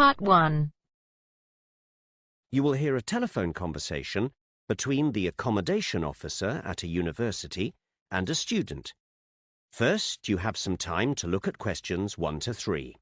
Part 1. You will hear a telephone conversation between the accommodation officer at a university and a student. First, you have some time to look at questions 1 to 3.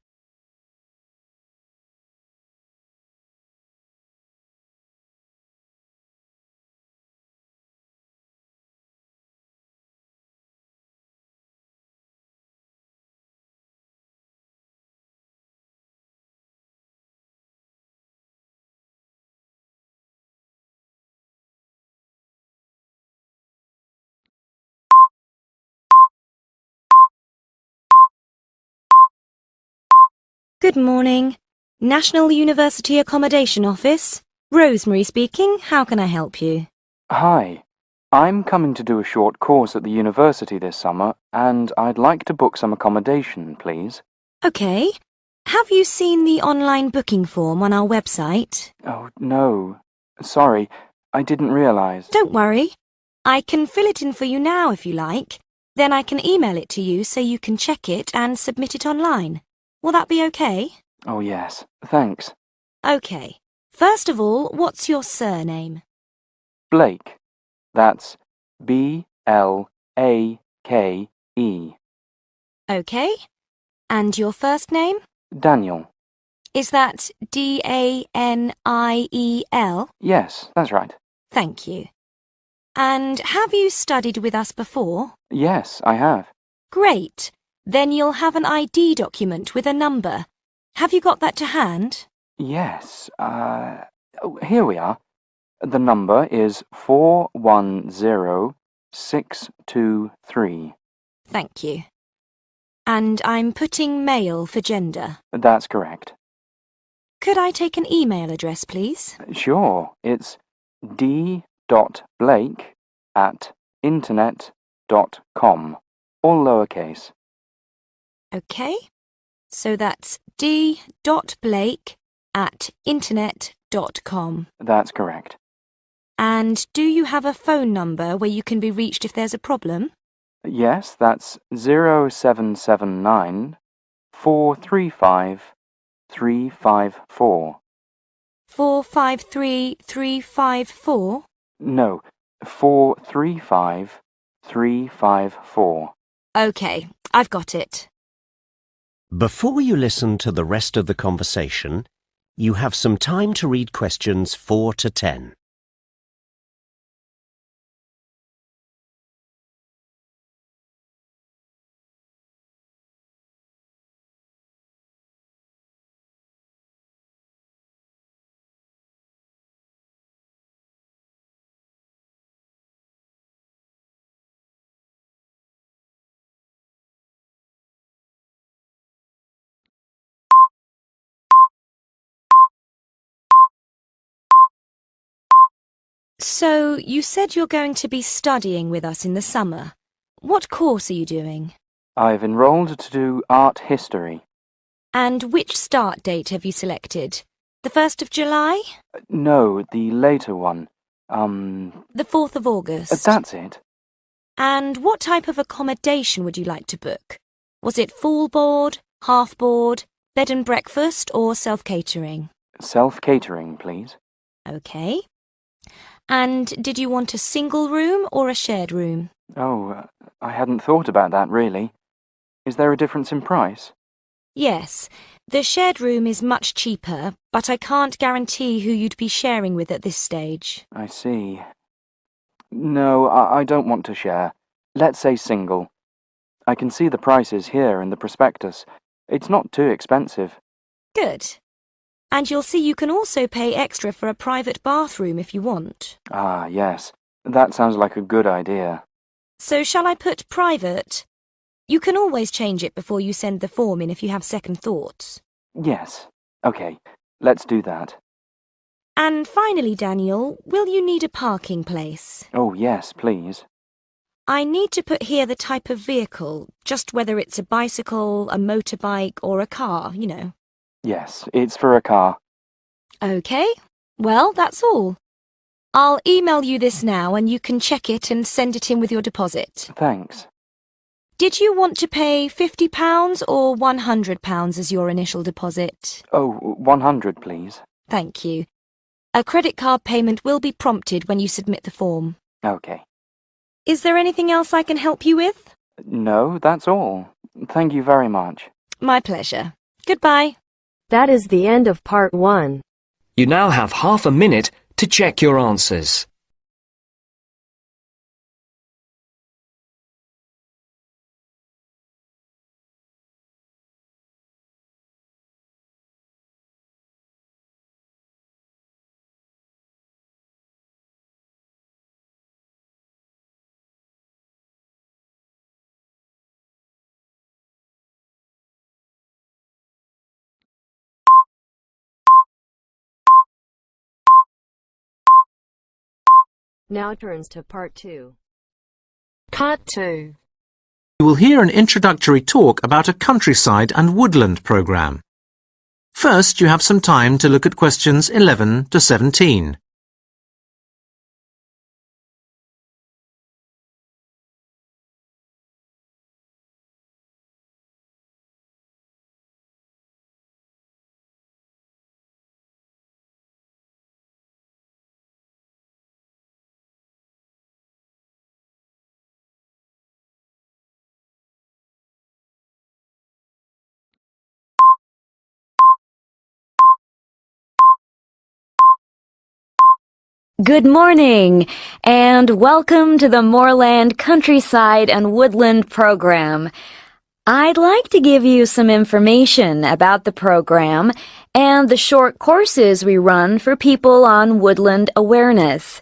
Good morning. National University Accommodation Office. Rosemary speaking. How can I help you? Hi. I'm coming to do a short course at the university this summer, and I'd like to book some accommodation, please. Okay. Have you seen the online booking form on our website? Oh, no. Sorry, I didn't realise. Don't worry. I can fill it in for you now if you like. Then I can email it to you so you can check it and submit it online. Will that be okay? Oh, yes. Thanks. Okay. First of all, what's your surname? Blake. That's Blake. Okay. And your first name? Daniel. Is that Daniel? Yes, that's right. Thank you. And have you studied with us before? Yes, I have. Great. Then you'll have an ID document with a number. Have you got that to hand? Yes, here we are. The number is 410623. Thank you. And I'm putting male for gender. That's correct. Could I take an email address, please? Sure, it's d.blake@internet.com, all lowercase. Okay. So that's d.blake@internet.com. That's correct. And do you have a phone number where you can be reached if there's a problem? Yes, that's 0779 435 354. 453354? No, 435 354. Okay, I've got it. Before you listen to the rest of the conversation, you have some time to read questions 4 to 10. So, you said you're going to be studying with us in the summer. What course are you doing? I've enrolled to do art history. And which start date have you selected? The 1st of July? No, the later one. The 4th of August? That's it. And what type of accommodation would you like to book? Was it full board, half board, bed and breakfast, or self-catering? Self-catering, please. Okay. And did you want a single room or a shared room? Oh, I hadn't thought about that, really. Is there a difference in price? Yes. The shared room is much cheaper, but I can't guarantee who you'd be sharing with at this stage. I see. No, I don't want to share. Let's say single. I can see the prices here in the prospectus. It's not too expensive. Good. And you'll see you can also pay extra for a private bathroom if you want. Ah, yes. That sounds like a good idea. So shall I put private? You can always change it before you send the form in if you have second thoughts. Yes. Okay, let's do that. And finally, Daniel, will you need a parking place? Oh, yes, please. I need to put here the type of vehicle, just whether it's a bicycle, a motorbike, or a car, you know. Yes, it's for a car. Okay, well, that's all. I'll email you this now and you can check it and send it in with your deposit. Thanks. Did you want to pay £50 or £100 as your initial deposit? Oh, 100, please. Thank you. A credit card payment will be prompted when you submit the form. Okay. Is there anything else I can help you with? No, that's all. Thank you very much. My pleasure. Goodbye. That is the end of part 1. You now have half a minute to check your answers. Now turns to part 2. Part 2. You will hear an introductory talk about a countryside and woodland programme. First, you have some time to look at questions 11 to 17. Good morning, and welcome to the Moorland Countryside and Woodland program. I'd like to give you some information about the program and the short courses we run for people on woodland awareness.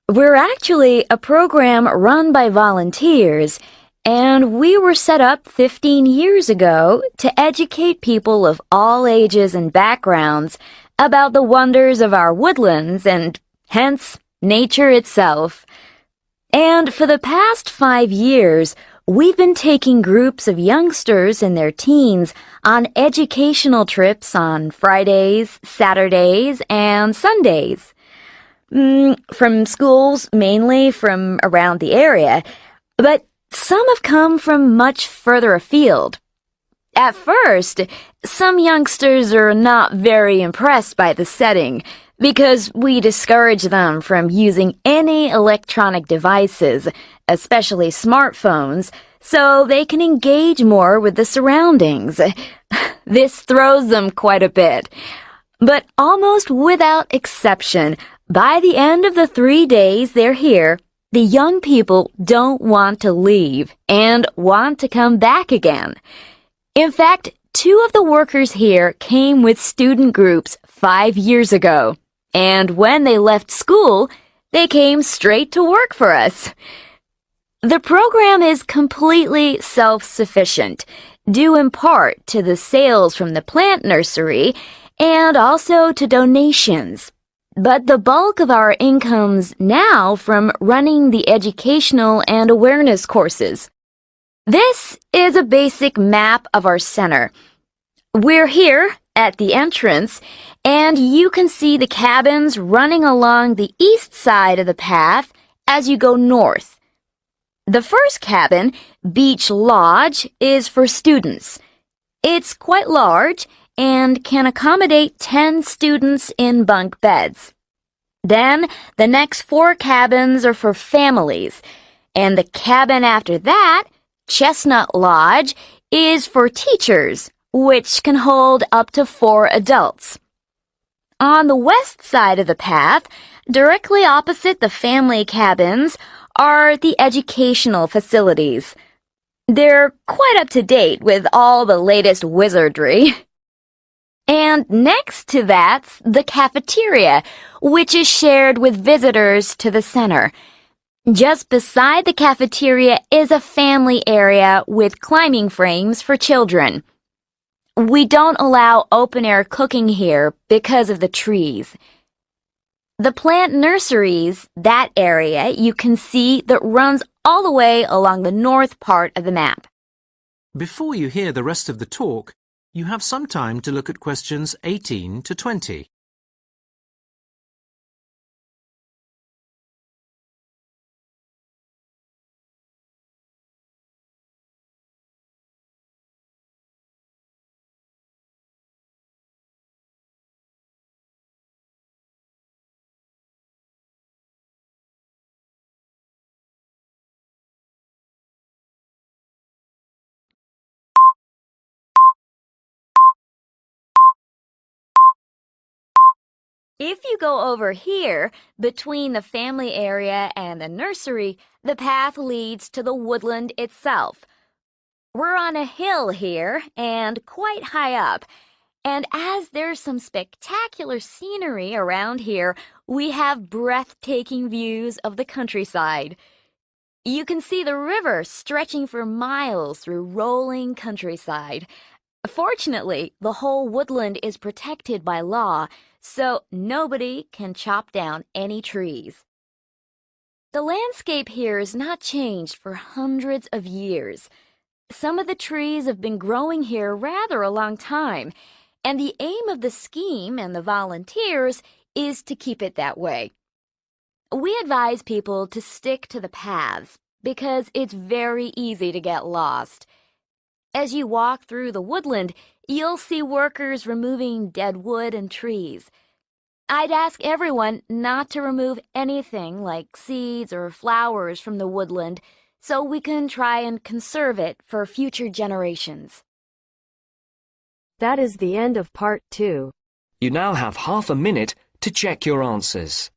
We're actually a program run by volunteers, and we were set up 15 years ago to educate people of all ages and backgrounds about the wonders of our woodlands and hence nature itself. And for the past 5 years, we've been taking groups of youngsters in their teens on educational trips on Fridays, Saturdays, and Sundays. From schools mainly from around the area, but some have come from much further afield. At first, some youngsters are not very impressed by the setting because we discourage them from using any electronic devices, especially smartphones, so they can engage more with the surroundings. This throws them quite a bit. But almost without exception, by the end of the 3 days they're here, the young people don't want to leave and want to come back again. In fact, 2 of the workers here came with student groups 5 years ago, and when they left school, they came straight to work for us. The program is completely self-sufficient, due in part to the sales from the plant nursery and also to donations. But the bulk of our income's now from running the educational and awareness courses. This is a basic map of our center. We're here at the entrance, and you can see the cabins running along the east side of the path as you go north. The first cabin, Beach Lodge, is for students. It's quite large and can accommodate 10 students in bunk beds. Then the next 4 cabins are for families, and the cabin after that, Chestnut Lodge, is for teachers, which can hold up to 4 adults. On the west side of the path, directly opposite the family cabins, are the educational facilities. They're quite up to date with all the latest wizardry. And next to that's the cafeteria, which is shared with visitors to the center. Just beside the cafeteria is a family area with climbing frames for children. We don't allow open-air cooking here because of the trees. The plant nurseries, that area you can see that runs all the way along the north part of the map. Before you hear the rest of the talk, you have some time to look at questions 18 to 20. If you go over here, between the family area and the nursery, the path leads to the woodland itself. We're on a hill here and quite high up, and as there's some spectacular scenery around here, we have breathtaking views of the countryside. You can see the river stretching for miles through rolling countryside. Fortunately, the whole woodland is protected by law, so nobody can chop down any trees. The landscape here is not changed for hundreds of years. Some of the trees have been growing here rather a long time, and the aim of the scheme and the volunteers is to keep it that way. We advise people to stick to the paths because it's very easy to get lost. As you walk through the woodland, you'll see workers removing dead wood and trees. I'd ask everyone not to remove anything like seeds or flowers from the woodland so we can try and conserve it for future generations. That is the end of part 2. You now have half a minute to check your answers.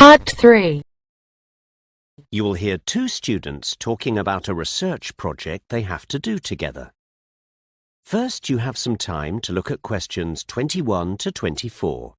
Part 3. You will hear two students talking about a research project they have to do together. First, you have some time to look at questions 21 to 24.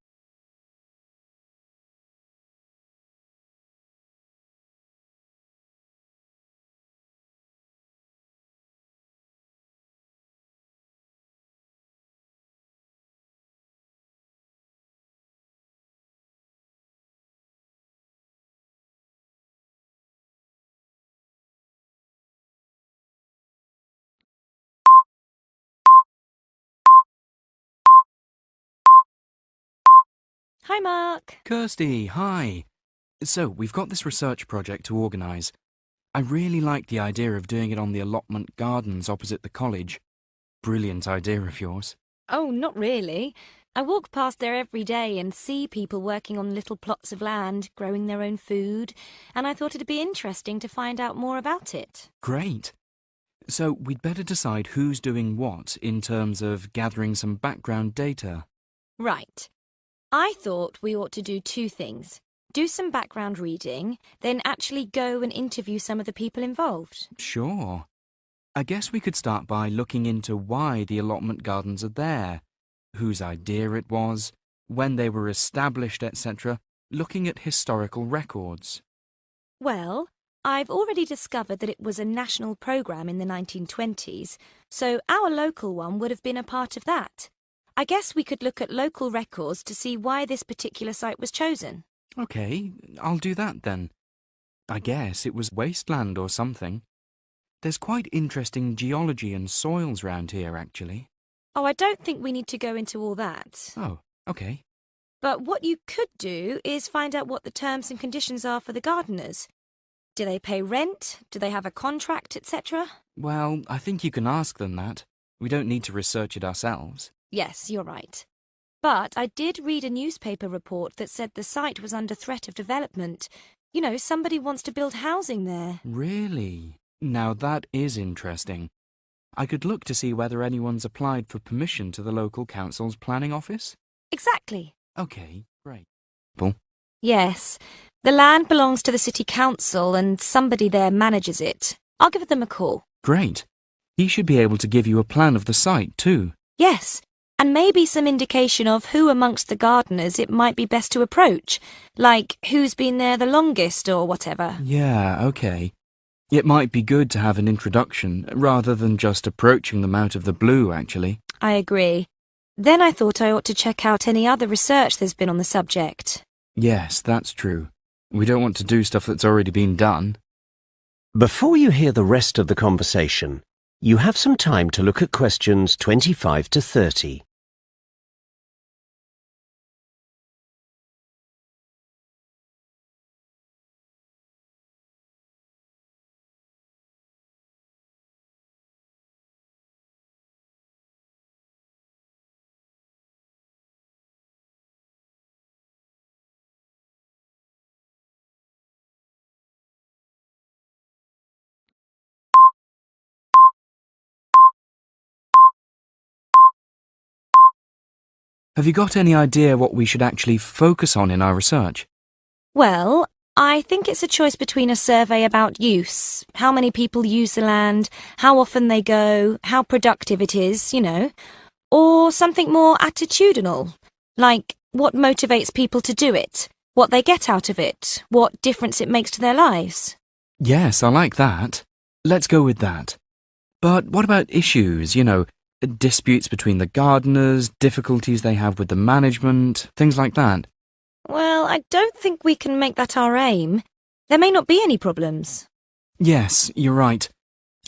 Hi, Mark. Kirsty, hi. So, we've got this research project to organise. I really like the idea of doing it on the allotment gardens opposite the college. Brilliant idea of yours. Oh, not really. I walk past there every day and see people working on little plots of land, growing their own food, and I thought it'd be interesting to find out more about it. Great. So, we'd better decide who's doing what in terms of gathering some background data. Right. I thought we ought to do two things. Do some background reading, then actually go and interview some of the people involved. Sure. I guess we could start by looking into why the allotment gardens are there, whose idea it was, when they were established, etc., looking at historical records. Well, I've already discovered that it was a national programme in the 1920s, so our local one would have been a part of that. I guess we could look at local records to see why this particular site was chosen. OK, I'll do that then. I guess it was wasteland or something. There's quite interesting geology and soils round here, actually. Oh, I don't think we need to go into all that. Oh, OK. But what you could do is find out what the terms and conditions are for the gardeners. Do they pay rent? Do they have a contract, etc.? Well, I think you can ask them that. We don't need to research it ourselves. Yes, you're right. But I did read a newspaper report that said the site was under threat of development. You know, somebody wants to build housing there. Really? Now that is interesting. I could look to see whether anyone's applied for permission to the local council's planning office. Exactly. OK, great. Paul? Yes. The land belongs to the city council and somebody there manages it. I'll give them a call. Great. He should be able to give you a plan of the site too. Yes. And maybe some indication of who amongst the gardeners it might be best to approach, like who's been there the longest or whatever. Yeah, OK. It might be good to have an introduction, rather than just approaching them out of the blue, actually. I agree. Then I thought I ought to check out any other research there's been on the subject. Yes, that's true. We don't want to do stuff that's already been done. Before you hear the rest of the conversation, you have some time to look at questions 25 to 30. Have you got any idea what we should actually focus on in our research? Well, I think it's a choice between a survey about use, how many people use the land, how often they go, how productive it is, or something more attitudinal, like what motivates people to do it, what they get out of it, what difference it makes to their lives. Yes, I like that. Let's go with that. But what about issues, disputes between the gardeners, difficulties they have with the management, things like that? Well, I don't think we can make that our aim. There may not be any problems. Yes, you're right.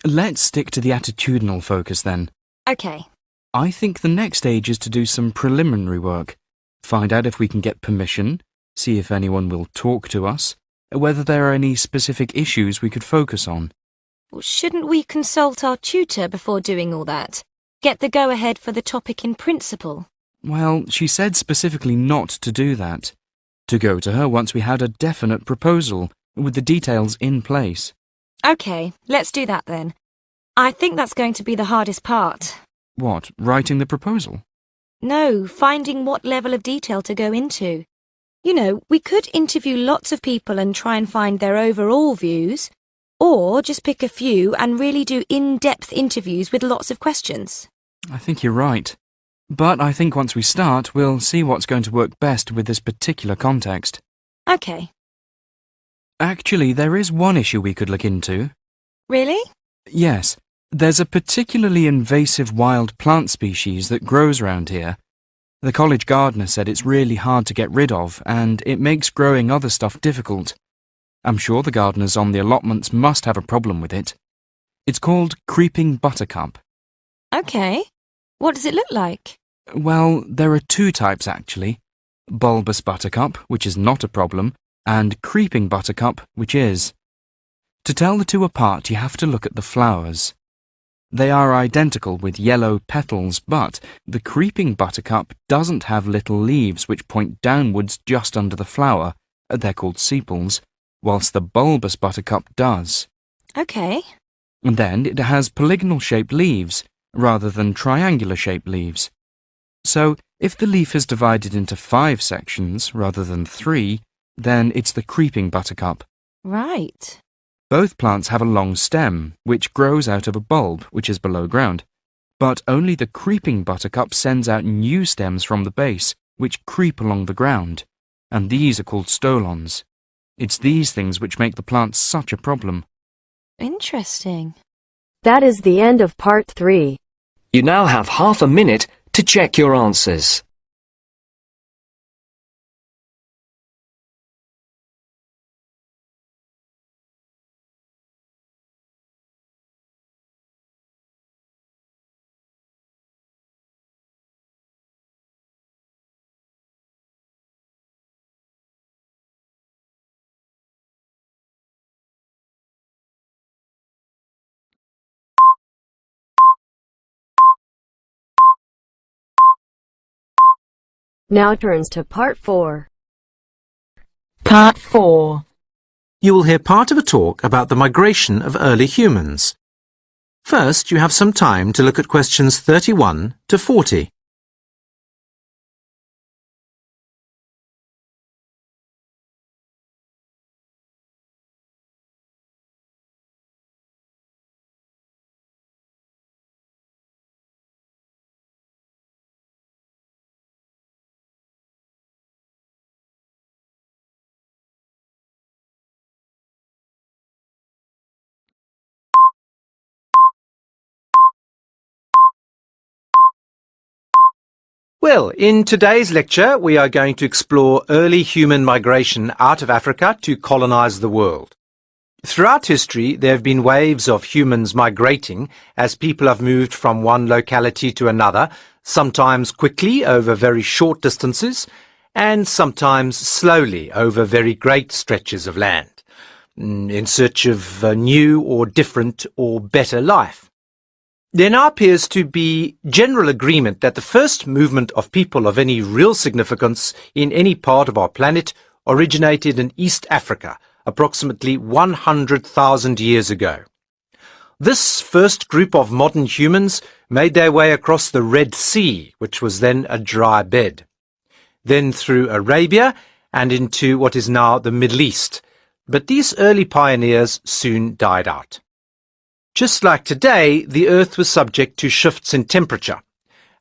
Let's stick to the attitudinal focus then. OK. I think the next stage is to do some preliminary work. Find out if we can get permission, see if anyone will talk to us, whether there are any specific issues we could focus on. Well, shouldn't we consult our tutor before doing all that? Get the go-ahead for the topic in principle? Well, she said specifically not to do that. To go to her once we had a definite proposal, with the details in place. OK, let's do that then. I think that's going to be the hardest part. What, writing the proposal? No, finding what level of detail to go into. We could interview lots of people and try and find their overall views, or just pick a few and really do in-depth interviews with lots of questions. I think you're right. But I think once we start, we'll see what's going to work best with this particular context. OK. Actually, there is one issue we could look into. Really? Yes, there's a particularly invasive wild plant species that grows around here. The college gardener said it's really hard to get rid of, and it makes growing other stuff difficult. I'm sure the gardeners on the allotments must have a problem with it. It's called creeping buttercup. OK. What does it look like? Well, there are two types actually. Bulbous buttercup, which is not a problem, and creeping buttercup, which is. To tell the two apart, you have to look at the flowers. They are identical with yellow petals, but the creeping buttercup doesn't have little leaves which point downwards just under the flower. They're called sepals, whilst the bulbous buttercup does. OK. And then it has polygonal-shaped leaves, rather than triangular-shaped leaves. So, if the leaf is divided into 5 sections rather than 3, then it's the creeping buttercup. Right. Both plants have a long stem, which grows out of a bulb, which is below ground. But only the creeping buttercup sends out new stems from the base, which creep along the ground. And these are called stolons. It's these things which make the plant such a problem. Interesting. That is the end of part 3. You now have half a minute to check your answers. Now turns to part 4. Part 4. You will hear part of a talk about the migration of early humans. First, you have some time to look at questions 31 to 40. Well, in today's lecture, we are going to explore early human migration out of Africa to colonize the world. Throughout history, there have been waves of humans migrating as people have moved from one locality to another, sometimes quickly over very short distances, and sometimes slowly over very great stretches of land, in search of a new or different or better life. There now appears to be general agreement that the first movement of people of any real significance in any part of our planet originated in East Africa, approximately 100,000 years ago. This first group of modern humans made their way across the Red Sea, which was then a dry bed. then through Arabia and into what is now the Middle East. But these early pioneers soon died out. Just like today, the Earth was subject to shifts in temperature.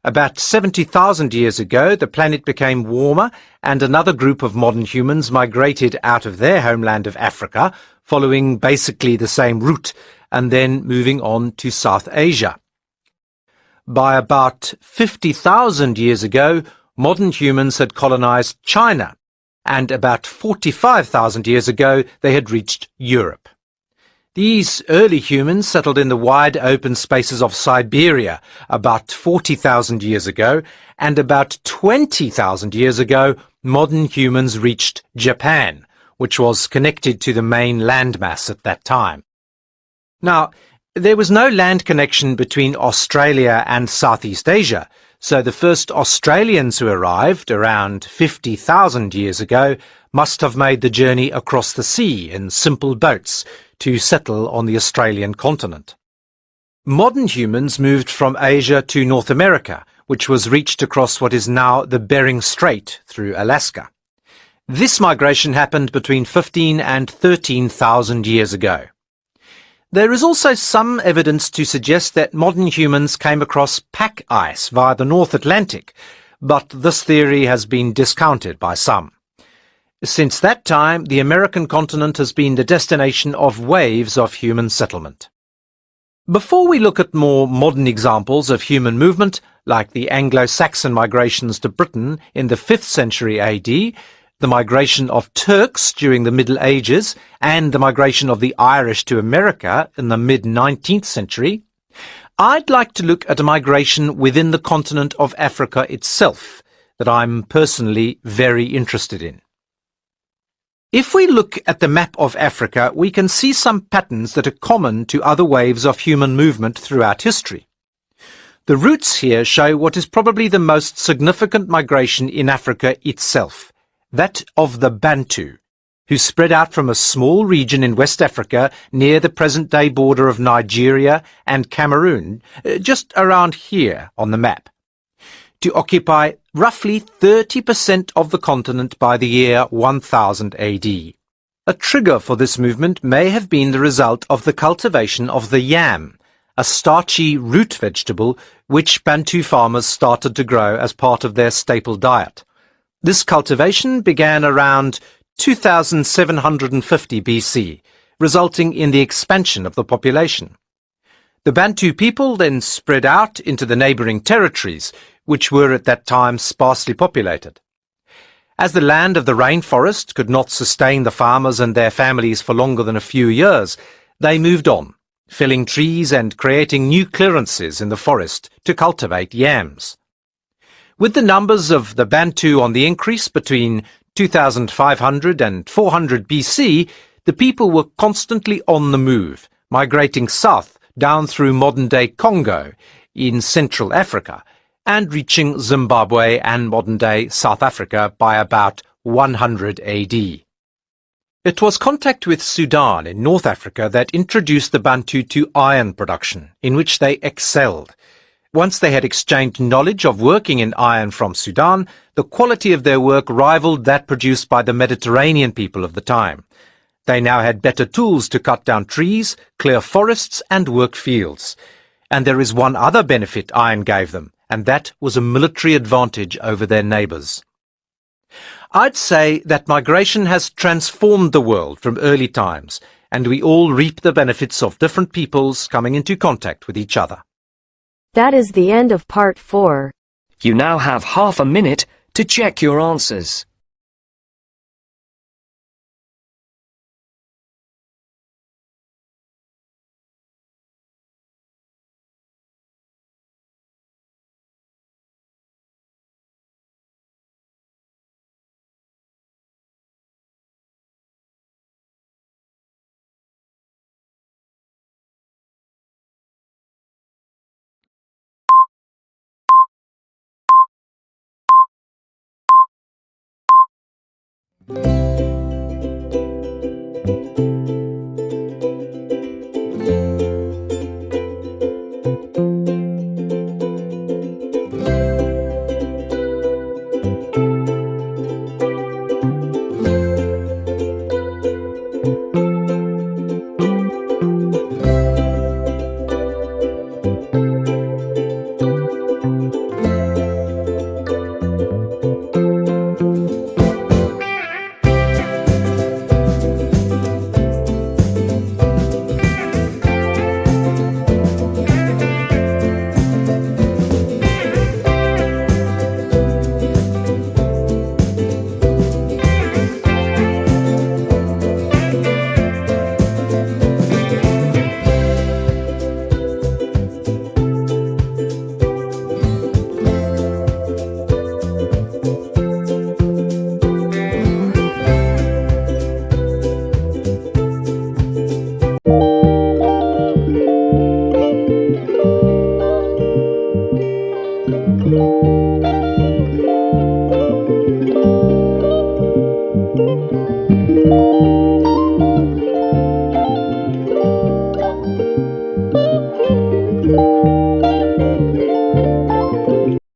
About 70,000 years ago, the planet became warmer and another group of modern humans migrated out of their homeland of Africa, following basically the same route, and then moving on to South Asia. By about 50,000 years ago, modern humans had colonized China, and about 45,000 years ago they had reached Europe. These early humans settled in the wide open spaces of Siberia about 40,000 years ago, and about 20,000 years ago modern humans reached Japan, which was connected to the main landmass at that time. Now, there was no land connection between Australia and Southeast Asia, so the first Australians who arrived around 50,000 years ago must have made the journey across the sea in simple boats to settle on the Australian continent. Modern humans moved from Asia to North America, which was reached across what is now the Bering Strait through Alaska. This migration happened between 15 and 13,000 years ago. There is also some evidence to suggest that modern humans came across pack ice via the North Atlantic, but this theory has been discounted by some. Since that time, the American continent has been the destination of waves of human settlement. Before we look at more modern examples of human movement, like the Anglo-Saxon migrations to Britain in the 5th century AD, the migration of Turks during the Middle Ages, and the migration of the Irish to America in the mid-19th century, I'd like to look at a migration within the continent of Africa itself that I'm personally very interested in. If we look at the map of Africa, we can see some patterns that are common to other waves of human movement throughout history. The routes here show what is probably the most significant migration in Africa itself, that of the Bantu, who spread out from a small region in West Africa near the present-day border of Nigeria and Cameroon, just around here on the map, to occupy roughly 30% of the continent by the year 1000 AD. A trigger for this movement may have been the result of the cultivation of the yam, a starchy root vegetable which Bantu farmers started to grow as part of their staple diet. This cultivation began around 2750 BC, resulting in the expansion of the population. The Bantu people then spread out into the neighbouring territories, which were at that time sparsely populated. As the land of the rainforest could not sustain the farmers and their families for longer than a few years, they moved on, felling trees and creating new clearances in the forest to cultivate yams. With the numbers of the Bantu on the increase between 2500 and 400 BC, the people were constantly on the move, migrating south down through modern-day Congo in Central Africa, and reaching Zimbabwe and modern-day South Africa by about 100 AD. It was contact with Sudan in North Africa that introduced the Bantu to iron production, in which they excelled. Once they had exchanged knowledge of working in iron from Sudan, the quality of their work rivaled that produced by the Mediterranean people of the time. They now had better tools to cut down trees, clear forests, and work fields. And there is one other benefit iron gave them, and that was a military advantage over their neighbours. I'd say that migration has transformed the world from early times, and we all reap the benefits of different peoples coming into contact with each other. That is the end of part 4. You now have half a minute to check your answers.